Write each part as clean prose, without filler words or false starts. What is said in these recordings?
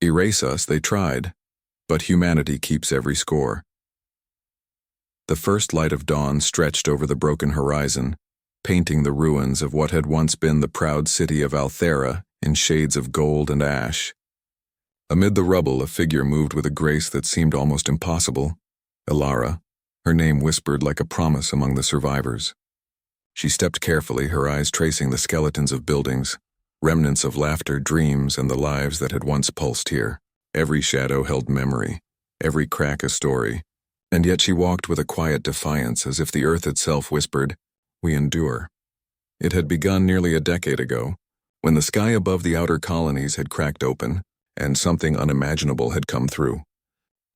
Erase us, they tried, but humanity keeps every score. The first light of dawn stretched over the broken horizon, painting the ruins of what had once been the proud city of Althera in shades of gold and ash. Amid the rubble, a figure moved with a grace that seemed almost impossible. Elara, her name whispered like a promise among the survivors. She stepped carefully, her eyes tracing the skeletons of buildings, remnants of laughter, dreams, and the lives that had once pulsed here. Every shadow held memory, every crack a story, and yet she walked with a quiet defiance, as if the earth itself whispered, "We endure." It had begun nearly a decade ago, when the sky above the outer colonies had cracked open, and something unimaginable had come through.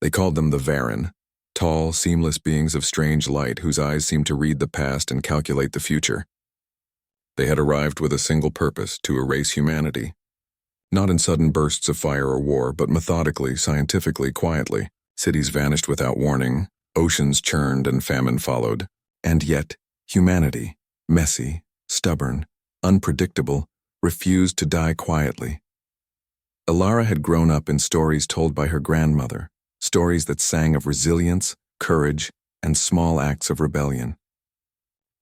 They called them the Varyn, tall, seamless beings of strange light whose eyes seemed to read the past and calculate the future. They had arrived with a single purpose: to erase humanity. Not in sudden bursts of fire or war, but methodically, scientifically, quietly. Cities vanished without warning, oceans churned and famine followed. And yet, humanity, messy, stubborn, unpredictable, refused to die quietly. Elara had grown up in stories told by her grandmother, stories that sang of resilience, courage, and small acts of rebellion.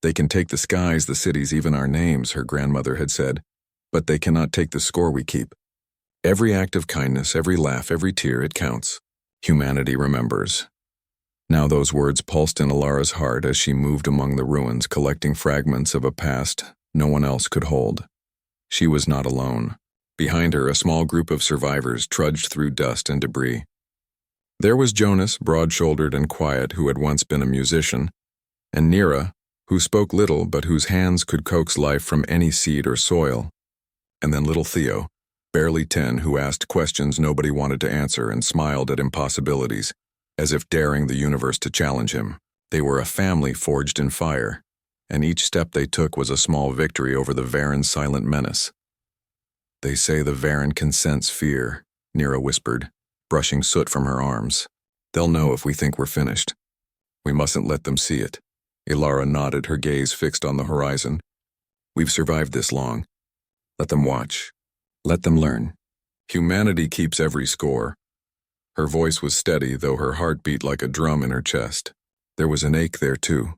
"They can take the skies, the cities, even our names," her grandmother had said, "but they cannot take the score we keep. Every act of kindness, every laugh, every tear, it counts. Humanity remembers." Now those words pulsed in Elara's heart as she moved among the ruins, collecting fragments of a past no one else could hold. She was not alone. Behind her, a small group of survivors trudged through dust and debris. There was Jonas, broad-shouldered and quiet, who had once been a musician, and Nira, who spoke little but whose hands could coax life from any seed or soil, and then little Theo, barely 10, who asked questions nobody wanted to answer and smiled at impossibilities, as if daring the universe to challenge him. They were a family forged in fire, and each step they took was a small victory over the Varyn's silent menace. "They say the Varyn can sense fear," Nira whispered, brushing soot from her arms. "They'll know if we think we're finished. We mustn't let them see it." Elara nodded, her gaze fixed on the horizon. "We've survived this long. Let them watch. Let them learn. Humanity keeps every score." Her voice was steady, though her heart beat like a drum in her chest. There was an ache there, too.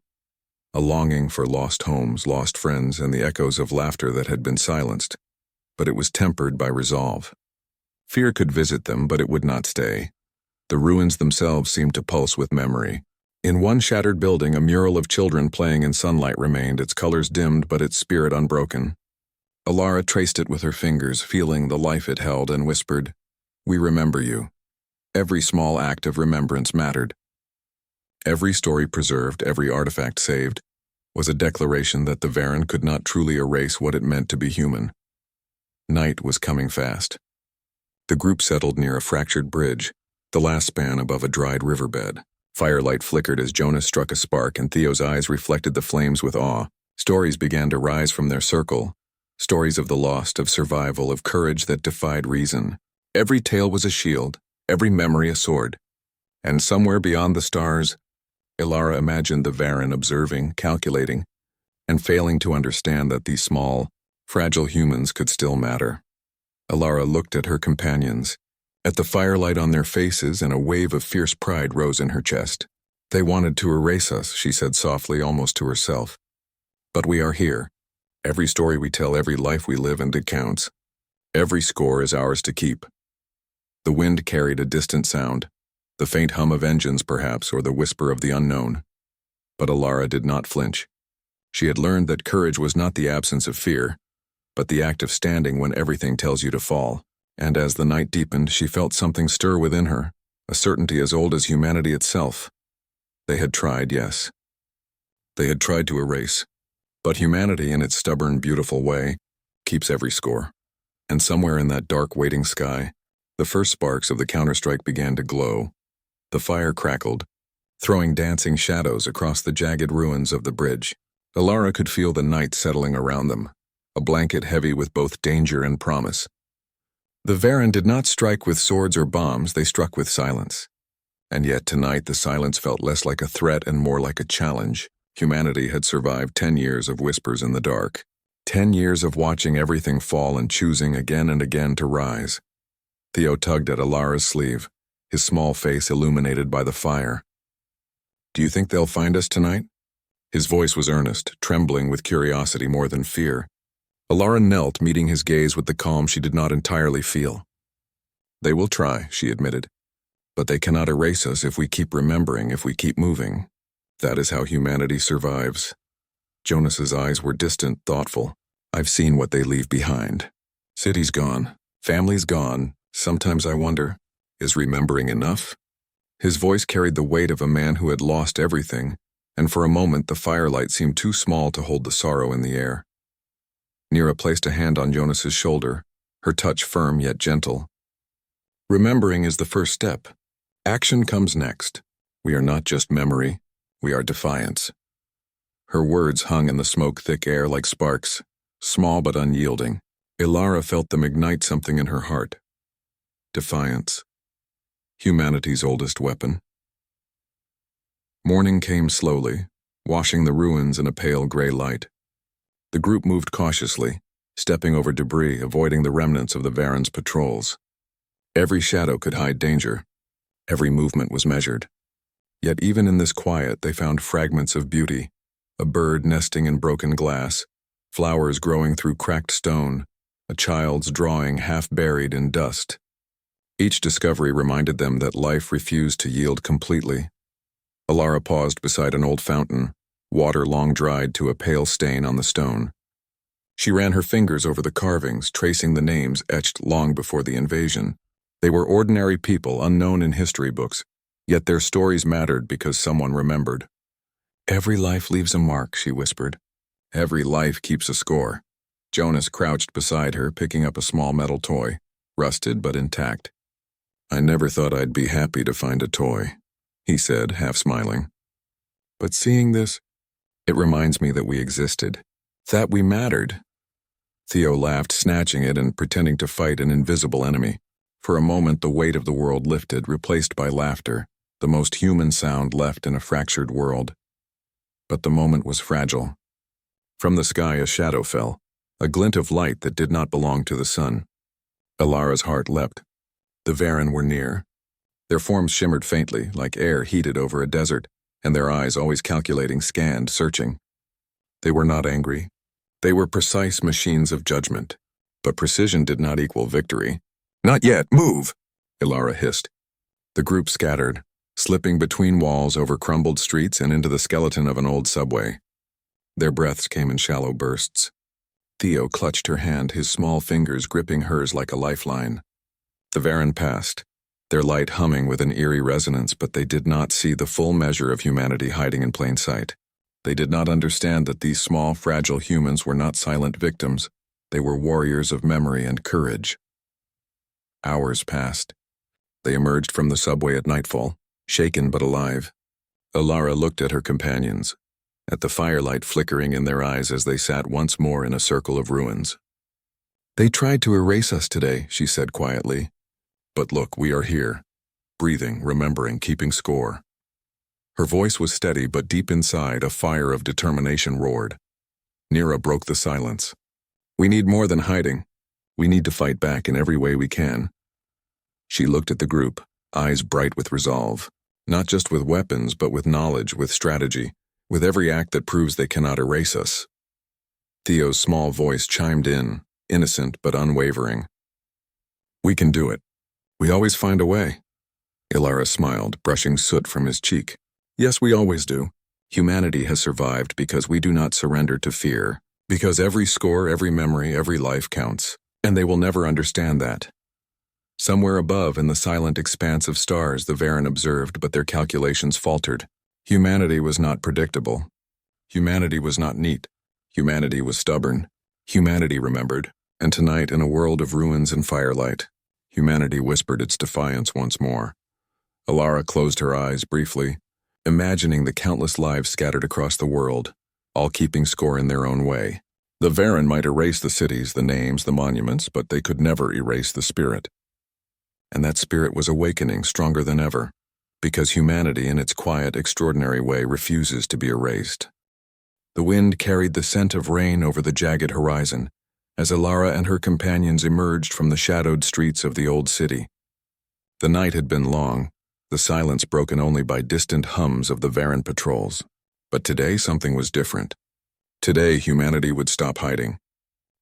A longing for lost homes, lost friends, and the echoes of laughter that had been silenced. But it was tempered by resolve. Fear could visit them, but it would not stay. The ruins themselves seemed to pulse with memory. In one shattered building, a mural of children playing in sunlight remained, its colors dimmed but its spirit unbroken. Elara traced it with her fingers, feeling the life it held, and whispered, "We remember you." Every small act of remembrance mattered. Every story preserved, every artifact saved, was a declaration that the Varyn could not truly erase what it meant to be human. Night was coming fast. The group settled near a fractured bridge, the last span above a dried riverbed. Firelight flickered as Jonas struck a spark, and Theo's eyes reflected the flames with awe. Stories began to rise from their circle, stories of the lost, of survival, of courage that defied reason. Every tale was a shield, every memory a sword. And somewhere beyond the stars, Elara imagined the Varyn observing, calculating, and failing to understand that these small, fragile humans could still matter. Elara looked at her companions, at the firelight on their faces, and a wave of fierce pride rose in her chest. "They wanted to erase us," she said softly, almost to herself. "But we are here. Every story we tell, every life we live, and it counts. Every score is ours to keep." The wind carried a distant sound, the faint hum of engines perhaps, or the whisper of the unknown. But Elara did not flinch. She had learned that courage was not the absence of fear, but the act of standing when everything tells you to fall. And as the night deepened, she felt something stir within her, a certainty as old as humanity itself. They had tried, yes. They had tried to erase. But humanity, in its stubborn, beautiful way, keeps every score. And somewhere in that dark, waiting sky, the first sparks of the counterstrike began to glow. The fire crackled, throwing dancing shadows across the jagged ruins of the bridge. Elara could feel the night settling around them, a blanket heavy with both danger and promise. The Varyn did not strike with swords or bombs, they struck with silence. And yet tonight the silence felt less like a threat and more like a challenge. Humanity had survived 10 years of whispers in the dark, 10 years of watching everything fall and choosing again and again to rise. Theo tugged at Elara's sleeve, his small face illuminated by the fire. "Do you think they'll find us tonight?" His voice was earnest, trembling with curiosity more than fear. Elara knelt, meeting his gaze with the calm she did not entirely feel. "They will try," she admitted. "But they cannot erase us if we keep remembering, if we keep moving. That is how humanity survives." Jonas's eyes were distant, thoughtful. "I've seen what they leave behind. Cities gone, families gone. Sometimes I wonder, is remembering enough?" His voice carried the weight of a man who had lost everything, and for a moment the firelight seemed too small to hold the sorrow in the air. Nira placed a hand on Jonas's shoulder, her touch firm yet gentle. "Remembering is the first step. Action comes next. We are not just memory, we are defiance." Her words hung in the smoke-thick air like sparks, small but unyielding. Elara felt them ignite something in her heart. Defiance. Humanity's oldest weapon. Morning came slowly, washing the ruins in a pale gray light. The group moved cautiously, stepping over debris, avoiding the remnants of the Varyn's patrols. Every shadow could hide danger. Every movement was measured. Yet even in this quiet they found fragments of beauty, a bird nesting in broken glass, flowers growing through cracked stone, a child's drawing half buried in dust. Each discovery reminded them that life refused to yield completely. Elara paused beside an old fountain, water long dried to a pale stain on the stone. She ran her fingers over the carvings, tracing the names etched long before the invasion. They were ordinary people, unknown in history books, yet their stories mattered because someone remembered. "Every life leaves a mark," she whispered. "Every life keeps a score." Jonas crouched beside her, picking up a small metal toy, rusted but intact. "I never thought I'd be happy to find a toy," he said, half smiling. "But seeing this, it reminds me that we existed, that we mattered." Theo laughed, snatching it and pretending to fight an invisible enemy. For a moment the weight of the world lifted, replaced by laughter, the most human sound left in a fractured world. But the moment was fragile. From the sky a shadow fell, a glint of light that did not belong to the sun. Elara's heart leapt. The Varyn were near. Their forms shimmered faintly, like air heated over a desert, and their eyes, always calculating, scanned, searching. They were not angry. They were precise machines of judgment. But precision did not equal victory. "Not yet, move!" Elara hissed. The group scattered, slipping between walls over crumbled streets and into the skeleton of an old subway. Their breaths came in shallow bursts. Theo clutched her hand, his small fingers gripping hers like a lifeline. The Varyn passed, their light humming with an eerie resonance, but they did not see the full measure of humanity hiding in plain sight. They did not understand that these small, fragile humans were not silent victims. They were warriors of memory and courage. Hours passed. They emerged from the subway at nightfall, shaken but alive. Elara looked at her companions, at the firelight flickering in their eyes as they sat once more in a circle of ruins. "They tried to erase us today," she said quietly. "But look, we are here, breathing, remembering, keeping score." Her voice was steady, but deep inside, a fire of determination roared. Nira broke the silence. "We need more than hiding. We need to fight back in every way we can." She looked at the group, eyes bright with resolve, not just with weapons, but with knowledge, with strategy, with every act that proves they cannot erase us. Theo's small voice chimed in, innocent but unwavering. "We can do it. We always find a way." Elara smiled, brushing soot from his cheek. "Yes, we always do. Humanity has survived because we do not surrender to fear, because every score, every memory, every life counts, and they will never understand that." Somewhere above, in the silent expanse of stars, the Varyn observed, but their calculations faltered. Humanity was not predictable. Humanity was not neat. Humanity was stubborn. Humanity remembered, and tonight, in a world of ruins and firelight, humanity whispered its defiance once more. Elara closed her eyes briefly, imagining the countless lives scattered across the world, all keeping score in their own way. The Varyn might erase the cities, the names, the monuments, but they could never erase the spirit. And that spirit was awakening stronger than ever, because humanity, in its quiet, extraordinary way, refuses to be erased. The wind carried the scent of rain over the jagged horizon, as Elara and her companions emerged from the shadowed streets of the old city. The night had been long, the silence broken only by distant hums of the Varyn patrols. But today something was different. Today humanity would stop hiding.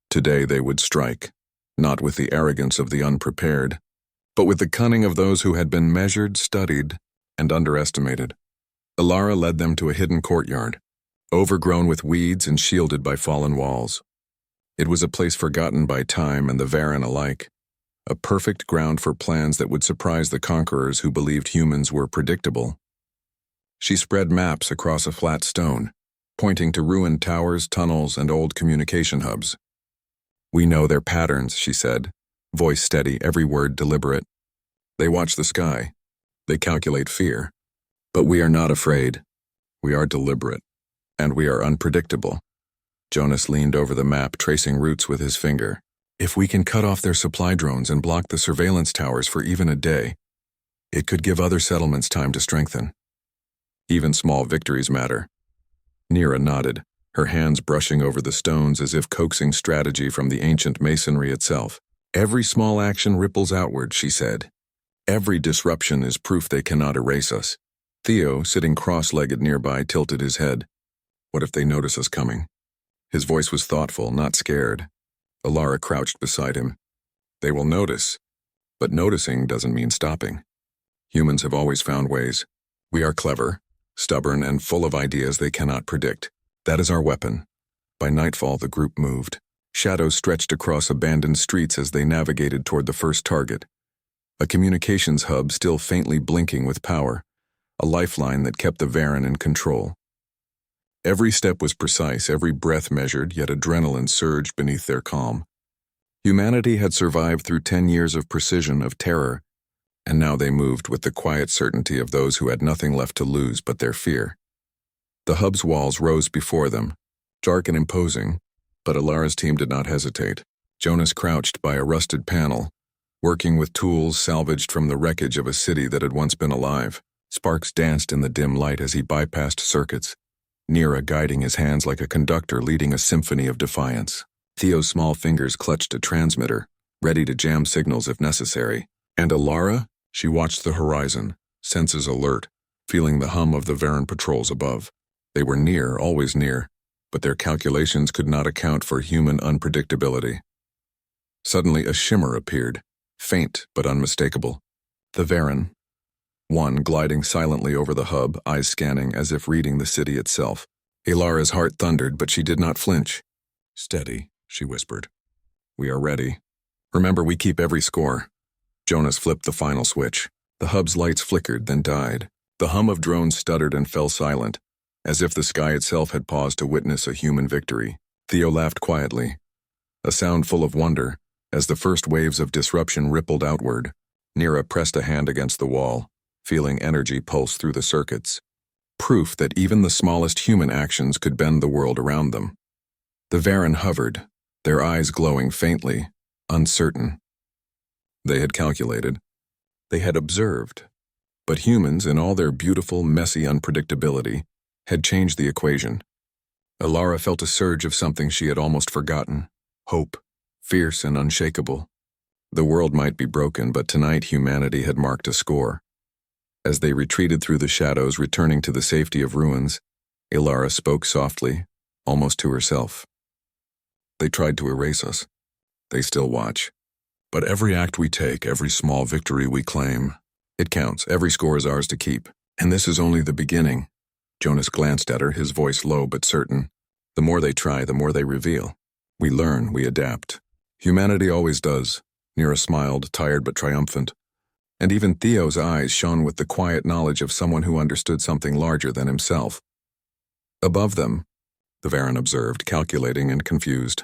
Today they would strike, not with the arrogance of the unprepared, but with the cunning of those who had been measured, studied, and underestimated. Elara led them to a hidden courtyard, overgrown with weeds and shielded by fallen walls. It was a place forgotten by time and the Varyn alike, a perfect ground for plans that would surprise the conquerors who believed humans were predictable. She spread maps across a flat stone, pointing to ruined towers, tunnels, and old communication hubs. "We know their patterns," she said, voice steady, every word deliberate. "They watch the sky. They calculate fear. But we are not afraid. We are deliberate. And we are unpredictable." Jonas leaned over the map, tracing routes with his finger. "If we can cut off their supply drones and block the surveillance towers for even a day, it could give other settlements time to strengthen. Even small victories matter." Nira nodded, her hands brushing over the stones as if coaxing strategy from the ancient masonry itself. "Every small action ripples outward," she said. "Every disruption is proof they cannot erase us." Theo, sitting cross-legged nearby, tilted his head. "What if they notice us coming?" His voice was thoughtful, not scared. Elara crouched beside him. "They will notice, but noticing doesn't mean stopping. Humans have always found ways. We are clever, stubborn, and full of ideas they cannot predict. That is our weapon." By nightfall, the group moved. Shadows stretched across abandoned streets as they navigated toward the first target. A communications hub still faintly blinking with power, a lifeline that kept the Varyn in control. Every step was precise, every breath measured, yet adrenaline surged beneath their calm. Humanity had survived through 10 years of precision, of terror, and now they moved with the quiet certainty of those who had nothing left to lose but their fear. The hub's walls rose before them, dark and imposing, but Elara's team did not hesitate. Jonas crouched by a rusted panel, working with tools salvaged from the wreckage of a city that had once been alive. Sparks danced in the dim light as he bypassed circuits, Nira guiding his hands like a conductor leading a symphony of defiance. Theo's small fingers clutched a transmitter, ready to jam signals if necessary. And Elara? She watched the horizon, senses alert, feeling the hum of the Varyn patrols above. They were near, always near, but their calculations could not account for human unpredictability. Suddenly a shimmer appeared, faint but unmistakable. The Varyn, one gliding silently over the hub, eyes scanning as if reading the city itself. Elara's heart thundered, but she did not flinch. "Steady," she whispered. "We are ready. Remember, we keep every score." Jonas flipped the final switch. The hub's lights flickered, then died. The hum of drones stuttered and fell silent, as if the sky itself had paused to witness a human victory. Theo laughed quietly, a sound full of wonder, as the first waves of disruption rippled outward. Nira pressed a hand against the wall, feeling energy pulse through the circuits. Proof that even the smallest human actions could bend the world around them. The Varyn hovered, their eyes glowing faintly, uncertain. They had calculated. They had observed. But humans, in all their beautiful, messy unpredictability, had changed the equation. Elara felt a surge of something she had almost forgotten. Hope, fierce and unshakable. The world might be broken, but tonight humanity had marked a score. As they retreated through the shadows, returning to the safety of ruins, Elara spoke softly, almost to herself. "They tried to erase us. They still watch. But every act we take, every small victory we claim, it counts. Every score is ours to keep. And this is only the beginning." Jonas glanced at her, his voice low but certain. "The more they try, the more they reveal. We learn, we adapt. Humanity always does." Nira smiled, tired but triumphant. And even Theo's eyes shone with the quiet knowledge of someone who understood something larger than himself. Above them, the Varyn observed, calculating and confused.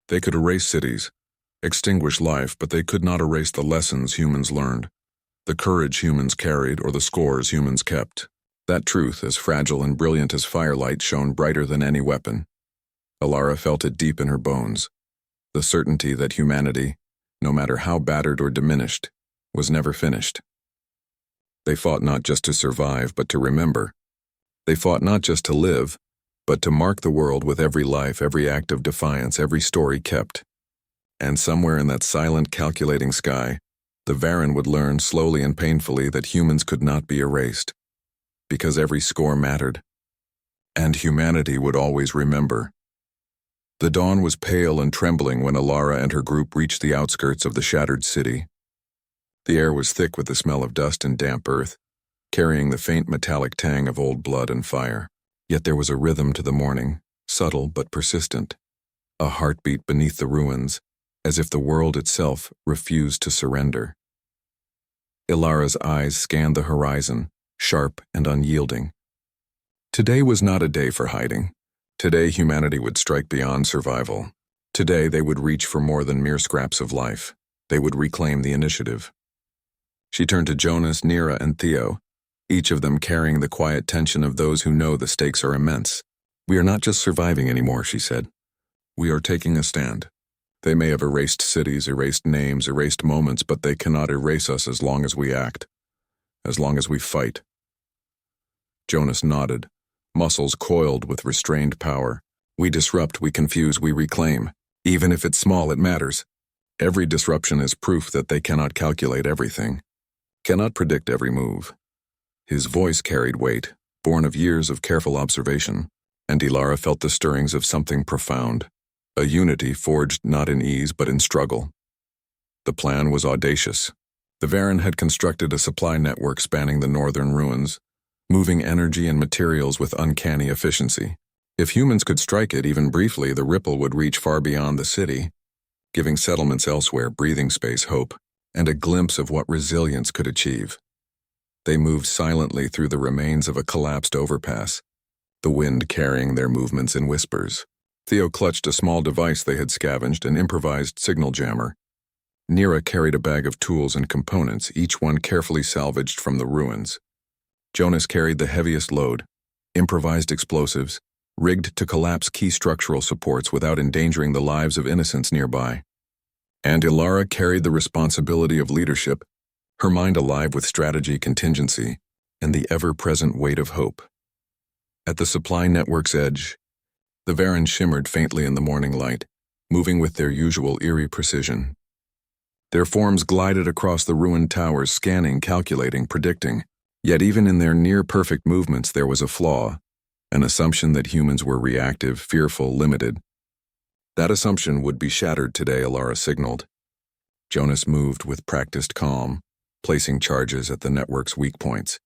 They could erase cities, extinguish life, but they could not erase the lessons humans learned, the courage humans carried, or the scores humans kept. That truth, as fragile and brilliant as firelight, shone brighter than any weapon. Elara felt it deep in her bones, the certainty that humanity, no matter how battered or diminished, was never finished. They fought not just to survive, but to remember. They fought not just to live, but to mark the world with every life, every act of defiance, every story kept. And somewhere in that silent, calculating sky, the Varyn would learn slowly and painfully that humans could not be erased, because every score mattered, and humanity would always remember. The dawn was pale and trembling when Elara and her group reached the outskirts of the shattered city. The air was thick with the smell of dust and damp earth, carrying the faint metallic tang of old blood and fire. Yet there was a rhythm to the morning, subtle but persistent, a heartbeat beneath the ruins, as if the world itself refused to surrender. Elara's eyes scanned the horizon, sharp and unyielding. Today was not a day for hiding. Today humanity would strike beyond survival. Today they would reach for more than mere scraps of life. They would reclaim the initiative. She turned to Jonas, Nira, and Theo, each of them carrying the quiet tension of those who know the stakes are immense. "We are not just surviving anymore," she said. "We are taking a stand. They may have erased cities, erased names, erased moments, but they cannot erase us as long as we act, as long as we fight." Jonas nodded, muscles coiled with restrained power. "We disrupt, we confuse, we reclaim. Even if it's small, it matters. Every disruption is proof that they cannot calculate everything, cannot predict every move." His voice carried weight, born of years of careful observation, and Elara felt the stirrings of something profound, a unity forged not in ease but in struggle. The plan was audacious. The Varyn had constructed a supply network spanning the northern ruins, moving energy and materials with uncanny efficiency. If humans could strike it even briefly, the ripple would reach far beyond the city, giving settlements elsewhere breathing space, hope, and a glimpse of what resilience could achieve. They moved silently through the remains of a collapsed overpass, the wind carrying their movements in whispers. Theo clutched a small device they had scavenged, an improvised signal jammer. Nira carried a bag of tools and components, each one carefully salvaged from the ruins. Jonas carried the heaviest load, improvised explosives, rigged to collapse key structural supports without endangering the lives of innocents nearby. And Elara carried the responsibility of leadership, her mind alive with strategy, contingency, and the ever-present weight of hope. At the supply network's edge, the Varyn shimmered faintly in the morning light, moving with their usual eerie precision. Their forms glided across the ruined towers, scanning, calculating, predicting. Yet even in their near-perfect movements there was a flaw, an assumption that humans were reactive, fearful, limited. That assumption would be shattered today, Elara signaled. Jonas moved with practiced calm, placing charges at the network's weak points.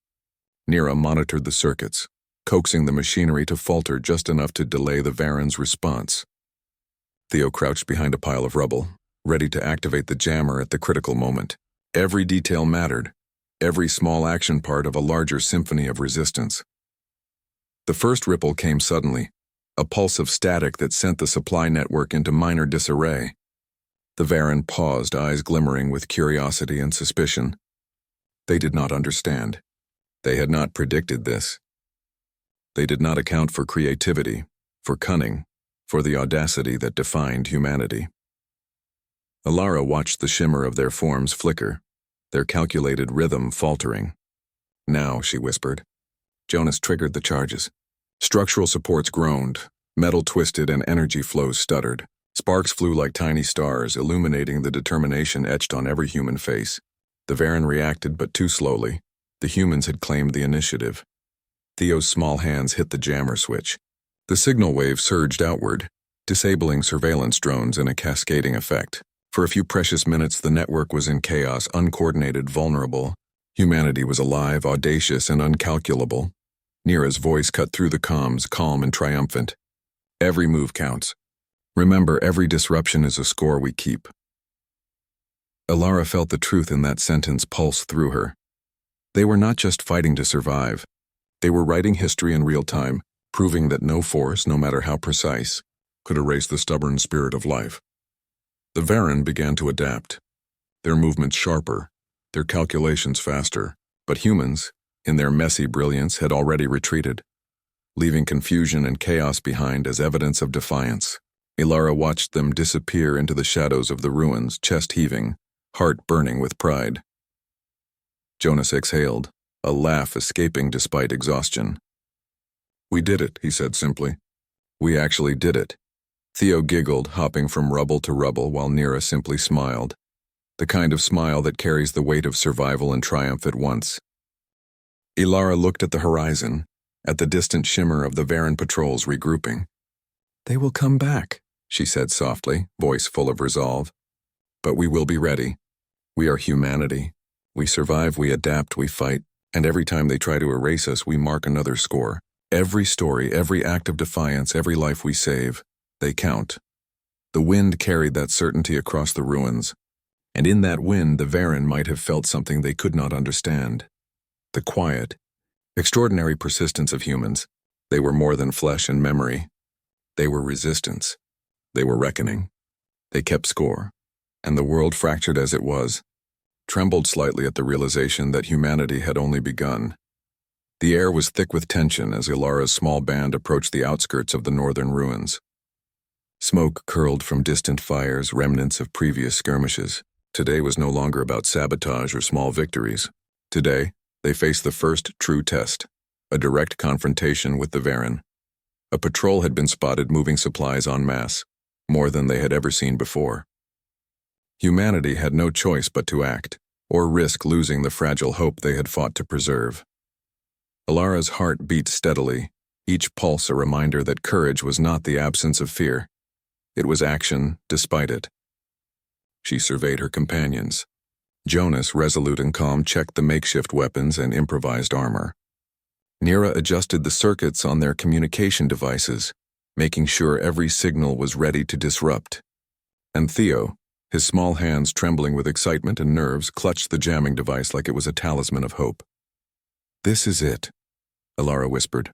Nira monitored the circuits, coaxing the machinery to falter just enough to delay the Varyn's response. Theo crouched behind a pile of rubble, ready to activate the jammer at the critical moment. Every detail mattered, every small action part of a larger symphony of resistance. The first ripple came suddenly, a pulse of static that sent the supply network into minor disarray. The Varyn paused, eyes glimmering with curiosity and suspicion. They did not understand. They had not predicted this. They did not account for creativity, for cunning, for the audacity that defined humanity. Elara watched the shimmer of their forms flicker, their calculated rhythm faltering. "Now," she whispered. Jonas triggered the charges. Structural supports groaned, metal twisted, and energy flows stuttered. Sparks flew like tiny stars, illuminating the determination etched on every human face. The Varyn reacted, but too slowly. The humans had claimed the initiative. Theo's small hands hit the jammer switch. The signal wave surged outward, disabling surveillance drones in a cascading effect. For a few precious minutes, the network was in chaos, uncoordinated, vulnerable. Humanity was alive, audacious, and uncalculable. Nira's voice cut through the comms, calm and triumphant. "Every move counts. Remember, every disruption is a score we keep." Elara felt the truth in that sentence pulse through her. They were not just fighting to survive. They were writing history in real time, proving that no force, no matter how precise, could erase the stubborn spirit of life. The Varyn began to adapt, their movements sharper, their calculations faster, but humans, in their messy brilliance, had already retreated, leaving confusion and chaos behind as evidence of defiance. Elara watched them disappear into the shadows of the ruins, chest heaving, heart burning with pride. Jonas exhaled, a laugh escaping despite exhaustion. "We did it," he said simply. "We actually did it. Theo giggled, hopping from rubble to rubble while Nira simply smiled. The kind of smile that carries the weight of survival and triumph at once. Elara looked at the horizon, at the distant shimmer of the Varyn patrols regrouping. "They will come back," she said softly, voice full of resolve. "But we will be ready. We are humanity. We survive, we adapt, we fight, and every time they try to erase us, we mark another score. Every story, every act of defiance, every life we save, they count." The wind carried that certainty across the ruins, and in that wind the Varyn might have felt something they could not understand. The quiet, extraordinary persistence of humans. They were more than flesh and memory. They were resistance. They were reckoning. They kept score, and the world, fractured as it was, trembled slightly at the realization that humanity had only begun. The air was thick with tension as Elara's small band approached the outskirts of the northern ruins. Smoke curled from distant fires, remnants of previous skirmishes. Today was no longer about sabotage or small victories. Today, they faced the first true test, a direct confrontation with the Varyn. A patrol had been spotted moving supplies en masse, more than they had ever seen before. Humanity had no choice but to act, or risk losing the fragile hope they had fought to preserve. Elara's heart beat steadily, each pulse a reminder that courage was not the absence of fear. It was action despite it. She surveyed her companions. Jonas, resolute and calm, checked the makeshift weapons and improvised armor. Nira adjusted the circuits on their communication devices, making sure every signal was ready to disrupt. And Theo, his small hands trembling with excitement and nerves, clutched the jamming device like it was a talisman of hope. "This is it," Elara whispered.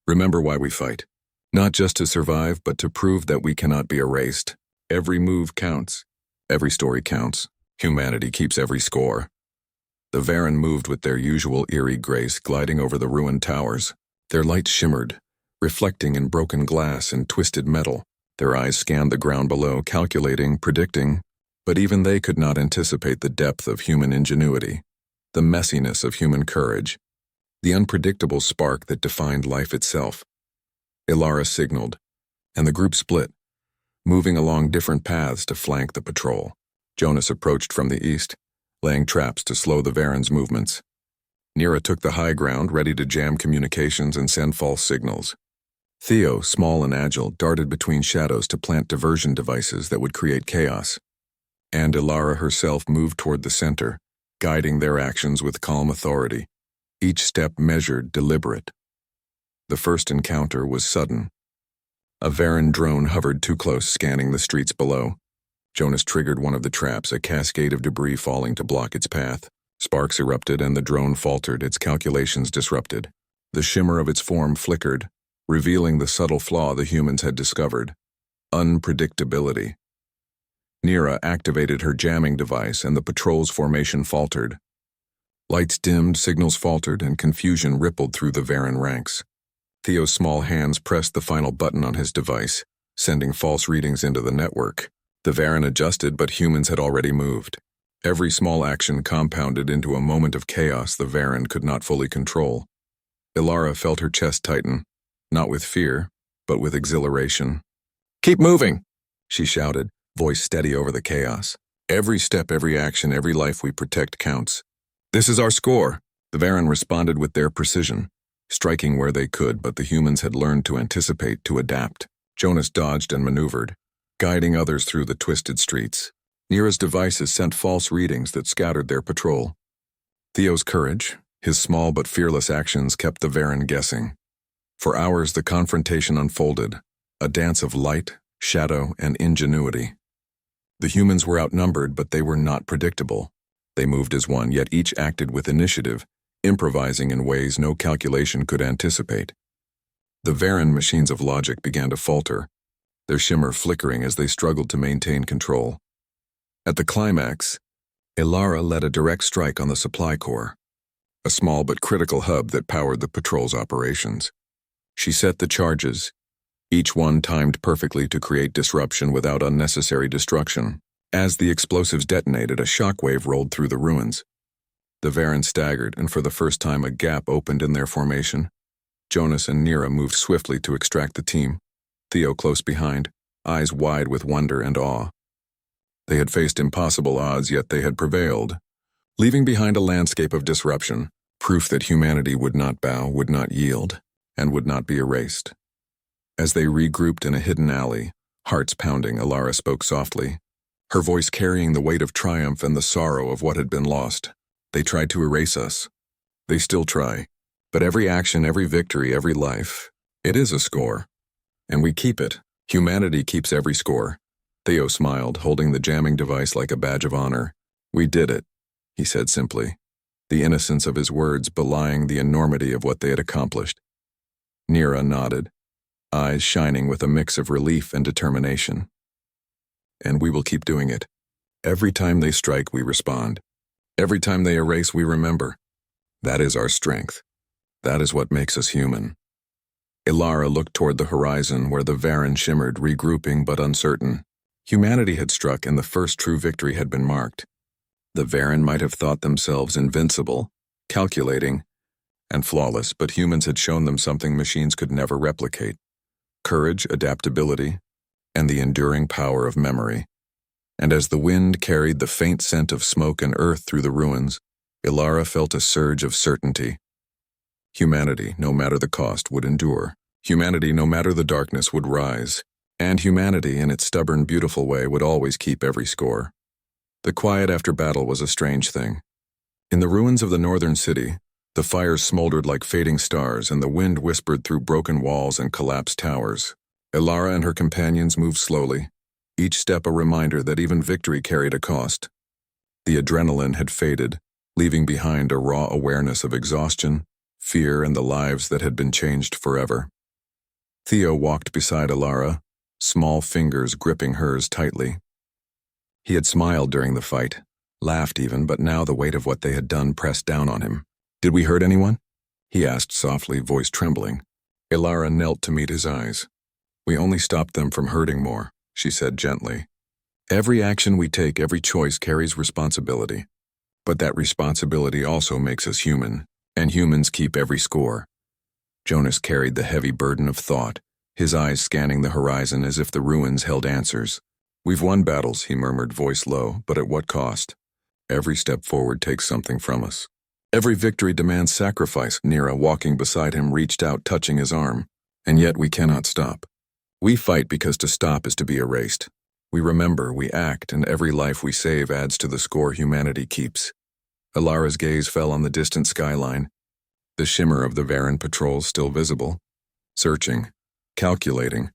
"Remember why we fight. Not just to survive, but to prove that we cannot be erased. Every move counts. Every story counts. Humanity keeps every score." The Varyn moved with their usual eerie grace, gliding over the ruined towers. Their lights shimmered, reflecting in broken glass and twisted metal. Their eyes scanned the ground below, calculating, predicting, but even they could not anticipate the depth of human ingenuity, the messiness of human courage, the unpredictable spark that defined life itself. Elara signaled, and the group split, moving along different paths to flank the patrol. Jonas approached from the east, laying traps to slow the Varyn's movements. Nira took the high ground, ready to jam communications and send false signals. Theo, small and agile, darted between shadows to plant diversion devices that would create chaos. And Elara herself moved toward the center, guiding their actions with calm authority, each step measured, deliberate. The first encounter was sudden. A Varyn drone hovered too close, scanning the streets below. Jonas triggered one of the traps, a cascade of debris falling to block its path. Sparks erupted and the drone faltered, its calculations disrupted. The shimmer of its form flickered, revealing the subtle flaw the humans had discovered: unpredictability. Nira activated her jamming device and the patrol's formation faltered. Lights dimmed, signals faltered, and confusion rippled through the Varyn ranks. Theo's small hands pressed the final button on his device, sending false readings into the network. The Varyn adjusted, but humans had already moved. Every small action compounded into a moment of chaos the Varyn could not fully control. Elara felt her chest tighten, not with fear, but with exhilaration. "Keep moving!" she shouted, voice steady over the chaos. "Every step, every action, every life we protect counts. This is our score." The Varyn responded with their precision, striking where they could, but the humans had learned to anticipate, to adapt. Jonas dodged and maneuvered, guiding others through the twisted streets. Nira's devices sent false readings that scattered their patrol. Theo's courage, his small but fearless actions, kept the Varyn guessing. For hours the confrontation unfolded, a dance of light, shadow, and ingenuity. The humans were outnumbered, but they were not predictable. They moved as one, yet each acted with initiative, improvising in ways no calculation could anticipate. The Varyn machines of logic began to falter, their shimmer flickering as they struggled to maintain control. At the climax, Elara led a direct strike on the supply core, a small but critical hub that powered the patrol's operations. She set the charges, each one timed perfectly to create disruption without unnecessary destruction. As the explosives detonated, a shockwave rolled through the ruins. The Varyn staggered, and for the first time a gap opened in their formation. Jonas and Nira moved swiftly to extract the team, Theo close behind, eyes wide with wonder and awe. They had faced impossible odds, yet they had prevailed, leaving behind a landscape of disruption, proof that humanity would not bow, would not yield, and would not be erased. As they regrouped in a hidden alley, hearts pounding, Elara spoke softly, her voice carrying the weight of triumph and the sorrow of what had been lost. They tried to erase us. They still try. But every action, every victory, every life, it is a score. And we keep it. Humanity keeps every score. Theo smiled, holding the jamming device like a badge of honor. We did it, he said simply, the innocence of his words belying the enormity of what they had accomplished. Nira nodded, eyes shining with a mix of relief and determination. And we will keep doing it. Every time they strike, we respond. Every time they erase, we remember. That is our strength. That is what makes us human. Elara looked toward the horizon where the Varyn shimmered, regrouping but uncertain. Humanity had struck and the first true victory had been marked. The Varyn might have thought themselves invincible, calculating, and flawless, but humans had shown them something machines could never replicate: courage, adaptability, and the enduring power of memory. And as the wind carried the faint scent of smoke and earth through the ruins, Elara felt a surge of certainty. Humanity, no matter the cost, would endure. Humanity, no matter the darkness, would rise. And humanity, in its stubborn, beautiful way, would always keep every score. The quiet after battle was a strange thing. In the ruins of the northern city, the fires smoldered like fading stars and the wind whispered through broken walls and collapsed towers. Elara and her companions moved slowly, each step a reminder that even victory carried a cost. The adrenaline had faded, leaving behind a raw awareness of exhaustion, fear, and the lives that had been changed forever. Theo walked beside Elara, small fingers gripping hers tightly. He had smiled during the fight, laughed even, but now the weight of what they had done pressed down on him. "Did we hurt anyone?" he asked softly, voice trembling. Elara knelt to meet his eyes. "We only stopped them from hurting more," she said gently. "Every action we take, every choice carries responsibility. But that responsibility also makes us human, and humans keep every score." Jonas carried the heavy burden of thought, his eyes scanning the horizon as if the ruins held answers. "We've won battles," he murmured, voice low, "but at what cost? Every step forward takes something from us. Every victory demands sacrifice." Nira, walking beside him, reached out, touching his arm. "And yet we cannot stop. We fight because to stop is to be erased. We remember, we act, and every life we save adds to the score humanity keeps." Elara's gaze fell on the distant skyline, the shimmer of the Varyn patrols still visible, searching, calculating,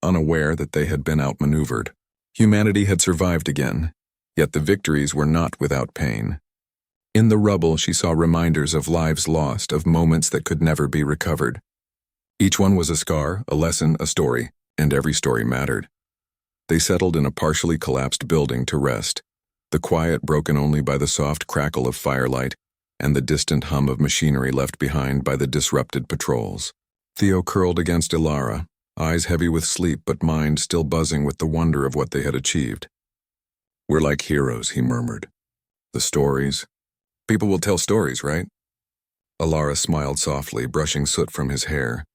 unaware that they had been outmaneuvered. Humanity had survived again, yet the victories were not without pain. In the rubble, she saw reminders of lives lost, of moments that could never be recovered. Each one was a scar, a lesson, a story, and every story mattered. They settled in a partially collapsed building to rest, the quiet broken only by the soft crackle of firelight and the distant hum of machinery left behind by the disrupted patrols. Theo curled against Elara, eyes heavy with sleep but mind still buzzing with the wonder of what they had achieved. "We're like heroes," he murmured. "The stories. People will tell stories, right?" Elara smiled softly, brushing soot from his hair.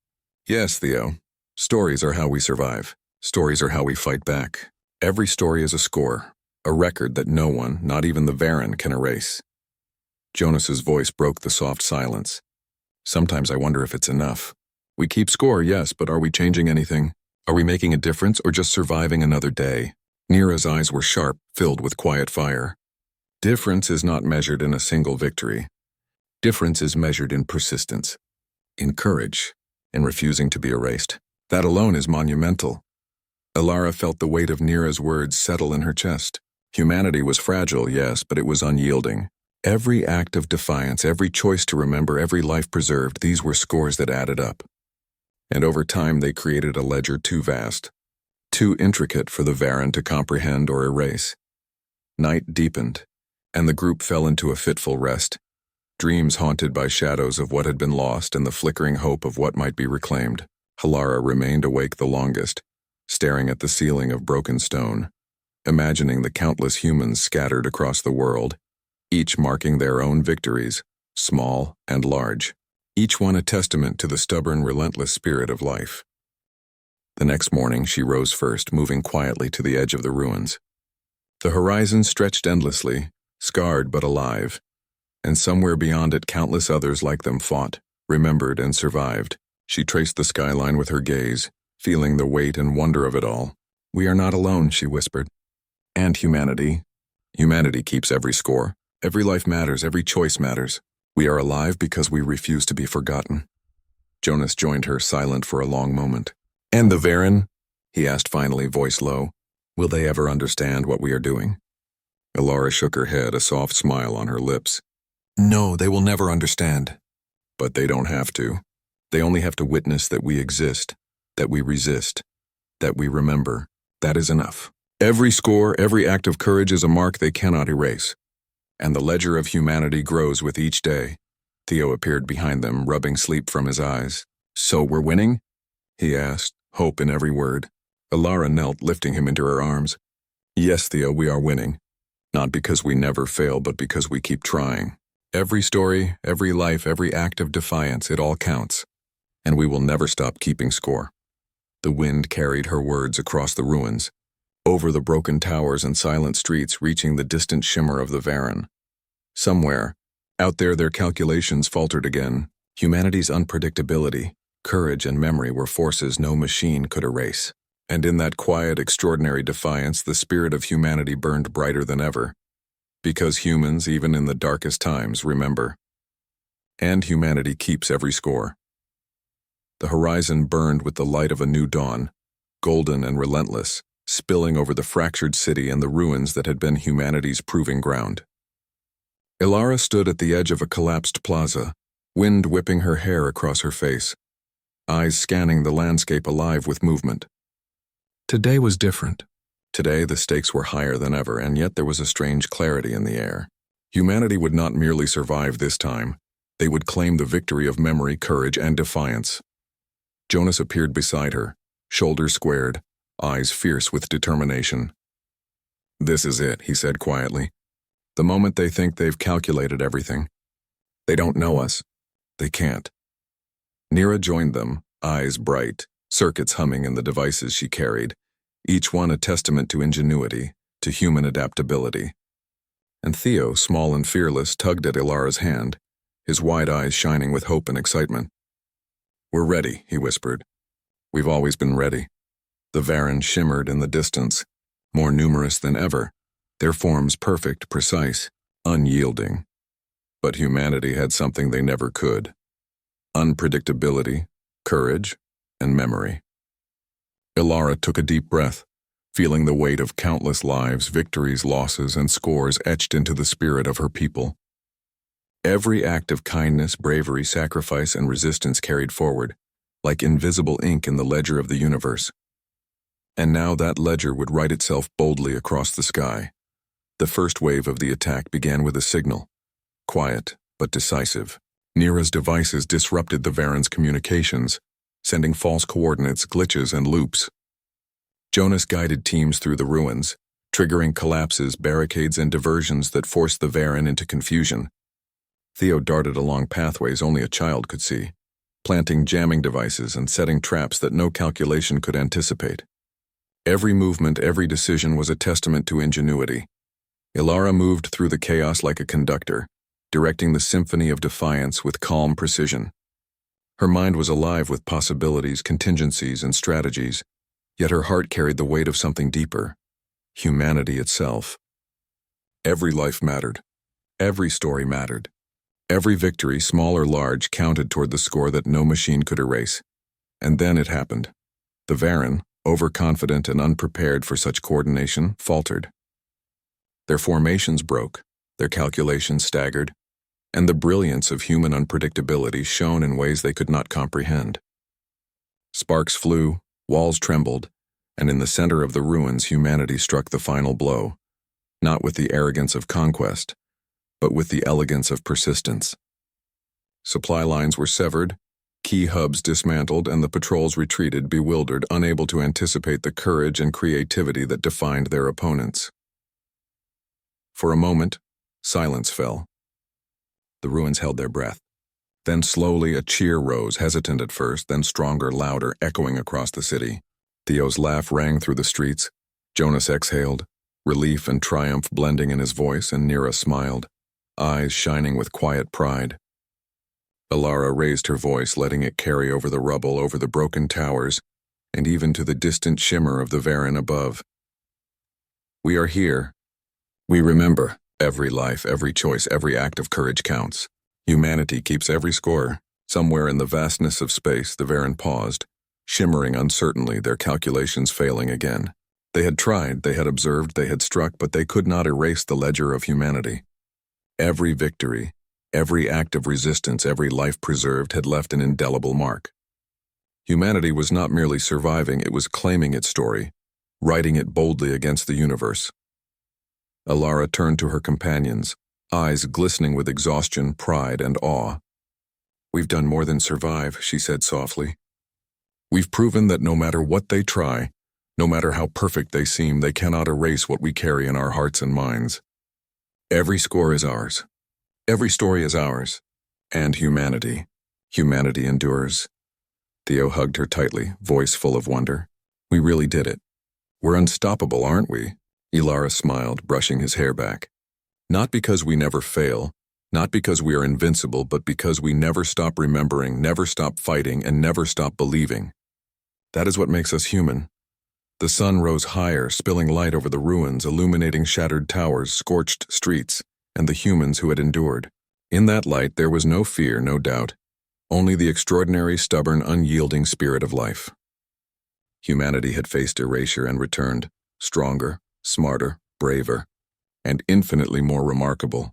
"Yes, Theo. Stories are how we survive. Stories are how we fight back. Every story is a score, a record that no one, not even the Varyn, can erase." Jonas's voice broke the soft silence. "Sometimes I wonder if it's enough. We keep score, yes, but are we changing anything? Are we making a difference or just surviving another day?" Nira's eyes were sharp, filled with quiet fire. "Difference is not measured in a single victory. Difference is measured in persistence, in courage, in refusing to be erased. That alone is monumental." Elara felt the weight of Nira's words settle in her chest. Humanity was fragile, yes, but it was unyielding. Every act of defiance, every choice to remember, every life preserved, these were scores that added up. And over time they created a ledger too vast, too intricate for the Varyn to comprehend or erase. Night deepened, and the group fell into a fitful rest, dreams haunted by shadows of what had been lost and the flickering hope of what might be reclaimed. Elara remained awake the longest, staring at the ceiling of broken stone, imagining the countless humans scattered across the world, each marking their own victories, small and large, each one a testament to the stubborn, relentless spirit of life. The next morning, she rose first, moving quietly to the edge of the ruins. The horizon stretched endlessly, scarred but alive, and somewhere beyond it countless others like them fought, remembered, and survived. She traced the skyline with her gaze, feeling the weight and wonder of it all. "We are not alone," she whispered. "And humanity. Humanity keeps every score. Every life matters, every choice matters. We are alive because we refuse to be forgotten." Jonas joined her, silent for a long moment. "And the Varyn?" he asked finally, voice low. "Will they ever understand what we are doing?" Elara shook her head, a soft smile on her lips. "No, they will never understand." "But they don't have to. They only have to witness that we exist, that we resist, that we remember. That is enough. Every score, every act of courage is a mark they cannot erase. And the ledger of humanity grows with each day." Theo appeared behind them, rubbing sleep from his eyes. "So we're winning?" he asked, hope in every word. Elara knelt, lifting him into her arms. "Yes, Theo, we are winning. Not because we never fail, but because we keep trying. Every story, every life, every act of defiance, it all counts. And we will never stop keeping score." The wind carried her words across the ruins, over the broken towers and silent streets, reaching the distant shimmer of the Varyn. Somewhere, out there, their calculations faltered again. Humanity's unpredictability, courage, and memory were forces no machine could erase. And in that quiet, extraordinary defiance, the spirit of humanity burned brighter than ever. Because humans, even in the darkest times, remember. And humanity keeps every score. The horizon burned with the light of a new dawn, golden and relentless, spilling over the fractured city and the ruins that had been humanity's proving ground. Elara stood at the edge of a collapsed plaza, wind whipping her hair across her face, eyes scanning the landscape alive with movement. Today was different. Today the stakes were higher than ever, and yet there was a strange clarity in the air. Humanity would not merely survive this time. They would claim the victory of memory, courage, and defiance. Jonas appeared beside her, shoulders squared, eyes fierce with determination. "This is it," he said quietly. "The moment they think they've calculated everything. They don't know us. They can't." Nira joined them, eyes bright, circuits humming in the devices she carried, each one a testament to ingenuity, to human adaptability. And Theo, small and fearless, tugged at Elara's hand, his wide eyes shining with hope and excitement. "We're ready," he whispered. "We've always been ready." The Varyn shimmered in the distance, more numerous than ever, their forms perfect, precise, unyielding. But humanity had something they never could: unpredictability, courage, and memory. Elara took a deep breath, feeling the weight of countless lives, victories, losses, and scores etched into the spirit of her people. Every act of kindness, bravery, sacrifice, and resistance carried forward, like invisible ink in the ledger of the universe. And now that ledger would write itself boldly across the sky. The first wave of the attack began with a signal, quiet but decisive. Nira's devices disrupted the Varyn's communications, sending false coordinates, glitches, and loops. Jonas guided teams through the ruins, triggering collapses, barricades, and diversions that forced the Varyn into confusion. Theo darted along pathways only a child could see, planting jamming devices and setting traps that no calculation could anticipate. Every movement, every decision was a testament to ingenuity. Elara moved through the chaos like a conductor, directing the symphony of defiance with calm precision. Her mind was alive with possibilities, contingencies, and strategies, yet her heart carried the weight of something deeper: humanity itself. Every life mattered. Every story mattered. Every victory, small or large, counted toward the score that no machine could erase. And then it happened. The Varyn, overconfident and unprepared for such coordination, faltered. Their formations broke, their calculations staggered, and the brilliance of human unpredictability shone in ways they could not comprehend. Sparks flew, walls trembled, and in the center of the ruins humanity struck the final blow, not with the arrogance of conquest, but with the elegance of persistence. Supply lines were severed, key hubs dismantled, and the patrols retreated, bewildered, unable to anticipate the courage and creativity that defined their opponents. For a moment, silence fell. The ruins held their breath. Then slowly a cheer rose, hesitant at first, then stronger, louder, echoing across the city. Theo's laugh rang through the streets. Jonas exhaled, relief and triumph blending in his voice, and Nira smiled, eyes shining with quiet pride. Elara raised her voice, letting it carry over the rubble, over the broken towers, and even to the distant shimmer of the Varyn above. We are here. We remember. Every life, every choice, every act of courage counts. Humanity keeps every score. Somewhere in the vastness of space, the Varyn paused, shimmering uncertainly, their calculations failing again. They had tried, they had observed, they had struck, but they could not erase the ledger of humanity. Every victory, every act of resistance, every life preserved had left an indelible mark. Humanity was not merely surviving, it was claiming its story, writing it boldly against the universe. Elara turned to her companions, eyes glistening with exhaustion, pride, and awe. "We've done more than survive," she said softly. "We've proven that no matter what they try, no matter how perfect they seem, they cannot erase what we carry in our hearts and minds. Every score is ours. Every story is ours. And humanity. Humanity endures." Theo hugged her tightly, voice full of wonder. "We really did it. We're unstoppable, aren't we?" Elara smiled, brushing his hair back. "Not because we never fail, not because we are invincible, but because we never stop remembering, never stop fighting, and never stop believing. That is what makes us human." The sun rose higher, spilling light over the ruins, illuminating shattered towers, scorched streets, and the humans who had endured. In that light there was no fear, no doubt, only the extraordinary, stubborn, unyielding spirit of life. Humanity had faced erasure and returned, stronger, smarter, braver, and infinitely more remarkable.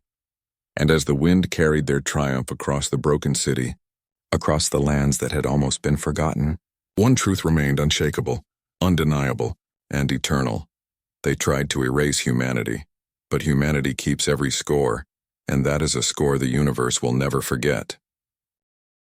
And as the wind carried their triumph across the broken city, across the lands that had almost been forgotten, one truth remained unshakable, undeniable, and eternal. They tried to erase humanity, but humanity keeps every score, and that is a score the universe will never forget.